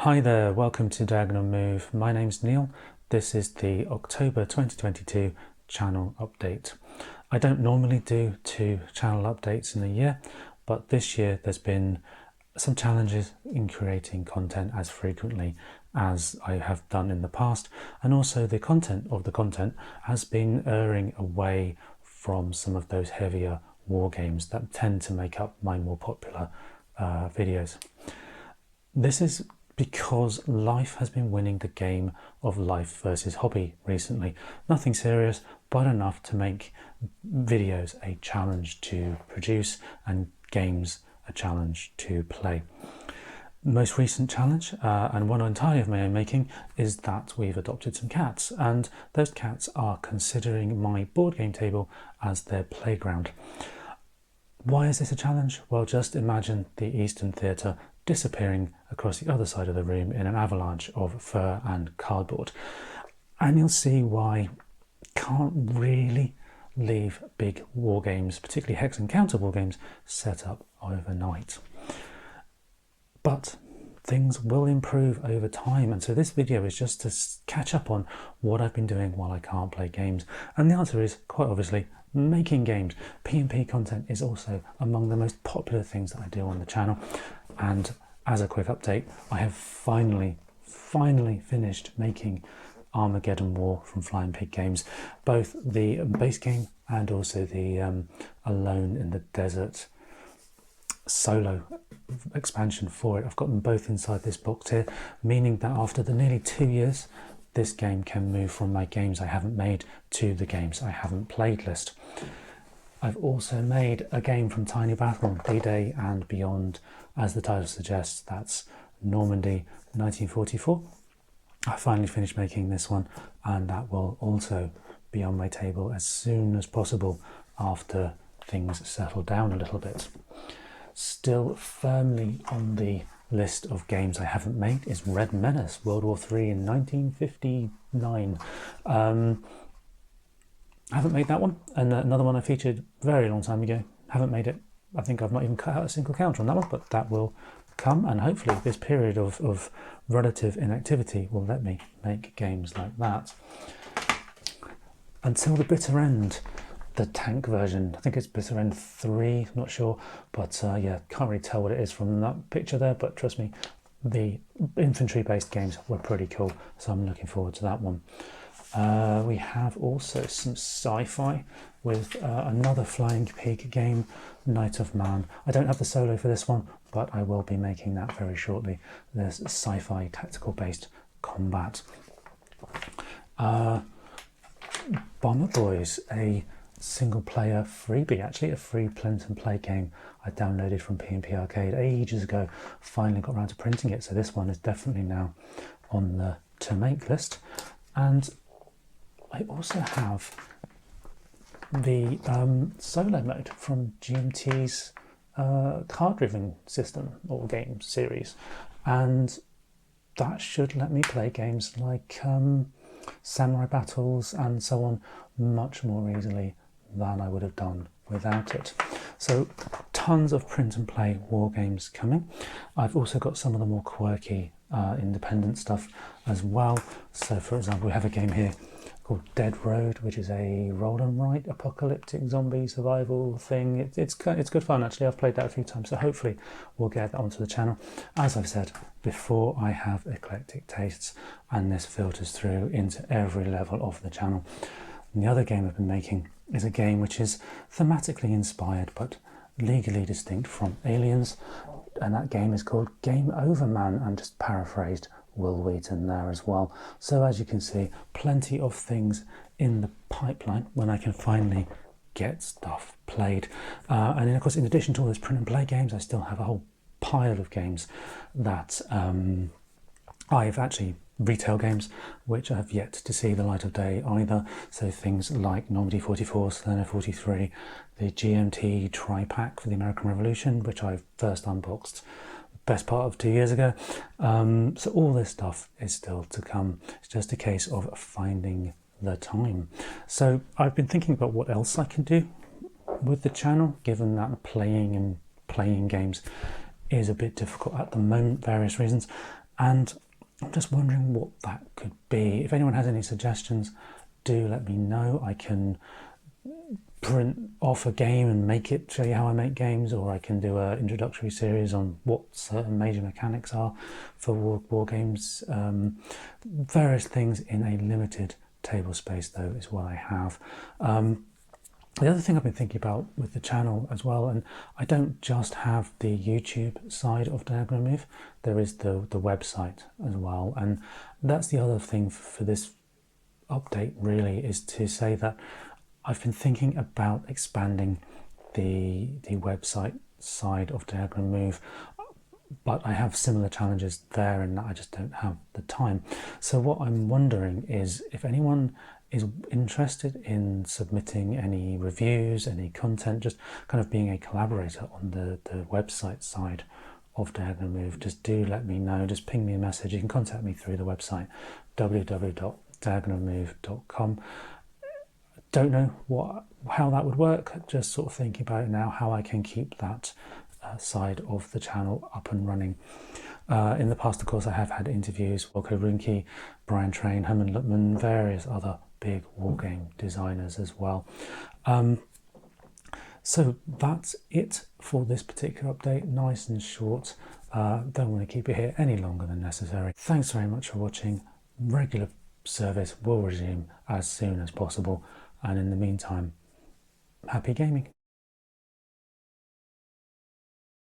Hi there, welcome to Diagonal Move. My name's Neil. This is the October 2022 channel update. I don't normally do 2 channel updates in a year, but this year there's been some challenges in creating content as frequently as I have done in the past, and also the content of the content has been erring away from some of those heavier war games that tend to make up my more popular videos. This is because life has been winning the game of life versus hobby recently. Nothing serious, but enough to make videos a challenge to produce and games a challenge to play. Most recent challenge, and one entirely of my own making, is that we've adopted some cats, and those cats are considering my board game table as their playground. Why is this a challenge? Well, just imagine the Eastern Theatre disappearing across the other side of the room in an avalanche of fur and cardboard. And you'll see why you can't really leave big war games, particularly hex and counter war games, set up overnight. But things will improve over time, and so this video is just to catch up on what I've been doing while I can't play games. And the answer is, quite obviously, making games. PnP content is also among the most popular things that I do on the channel, and as a quick update, I have finally finished making Armageddon War from Flying Pig Games, both the base game and also the Alone in the Desert solo expansion for it. I've got them both inside this box here, meaning that after the nearly 2 years, this game can move from my games I haven't made to the games I haven't played list. I've also made a game from Tiny Battle, D-Day and Beyond. As the title suggests, that's Normandy 1944. I finally finished making this one, and that will also be on my table as soon as possible after things settle down a little bit. Still firmly on the list of games I haven't made is Red Menace, World War III in 1959. I haven't made that one, and another one I featured a very long time ago. Haven't made it. I think I've not even cut out a single counter on that one, but that will come, and hopefully this period of relative inactivity will let me make games like that. Until the bitter end, the tank version, I think it's bitter end 3, not sure, but yeah, can't really tell what it is from that picture there, but trust me, the infantry based games were pretty cool, so I'm looking forward to that one. We have also some sci-fi with another Flying Pig game, Night of Man. I don't have the solo for this one, but I will be making that very shortly. There's sci-fi tactical based combat. Bomber Boys, a single player freebie, actually a free print and play game I downloaded from PnP Arcade ages ago. Finally got around to printing it, so this one is definitely now on the to make list. And I also have the solo mode from GMT's card-driven system or game series, and that should let me play games like Samurai Battles and so on much more easily than I would have done without it. So tons of print and play war games coming. I've also got some of the more quirky independent stuff as well. So for example, we have a game here called Dead Road, which is a roll and write apocalyptic zombie survival thing. It's good fun, actually. I've played that a few times, so hopefully we'll get that onto the channel. As I've said before, I have eclectic tastes, and this filters through into every level of the channel. And the other game I've been making is a game which is thematically inspired but legally distinct from Aliens, and that game is called Game Over Man, and just paraphrased Will Wheaton there as well. So as you can see, plenty of things in the pipeline when I can finally get stuff played. And then of course, in addition to all those print and play games, I still have a whole pile of games that I've actually retail games which have yet to see the light of day either. So things like Normandy 44, Salerno 43, the GMT tri-pack for the American Revolution, which I first unboxed best part of 2 years ago. So all this stuff is still to come. It's just a case of finding the time. So I've been thinking about what else I can do with the channel, given that playing games is a bit difficult at the moment, various reasons. and I'm just wondering what that could be. If anyone has any suggestions, do let me know. I can print off a game and make it, show you how I make games, or I can do an introductory series on what certain major mechanics are for war games. Various things in a limited table space, though, is what I have. The other thing I've been thinking about with the channel as well, and I don't just have the YouTube side of Diagonal Move, there is the website as well, and that's the other thing for this update really, is to say that I've been thinking about expanding the website side of Diagonal Move, but I have similar challenges there and I just don't have the time. So what I'm wondering is if anyone is interested in submitting any reviews, any content, just kind of being a collaborator on the website side of Diagonal Move, just do let me know. Just ping me a message. You can contact me through the website www.diagonalmove.com. Don't know how that would work, just sort of thinking about it now, how I can keep that side of the channel up and running. In the past, of course, I have had interviews, Wilco Runke, Brian Train, Herman Luttman, various other big wargame designers as well. So that's it for this particular update, nice and short. Don't want to keep it here any longer than necessary. Thanks very much for watching. Regular service will resume as soon as possible, and in the meantime, happy gaming.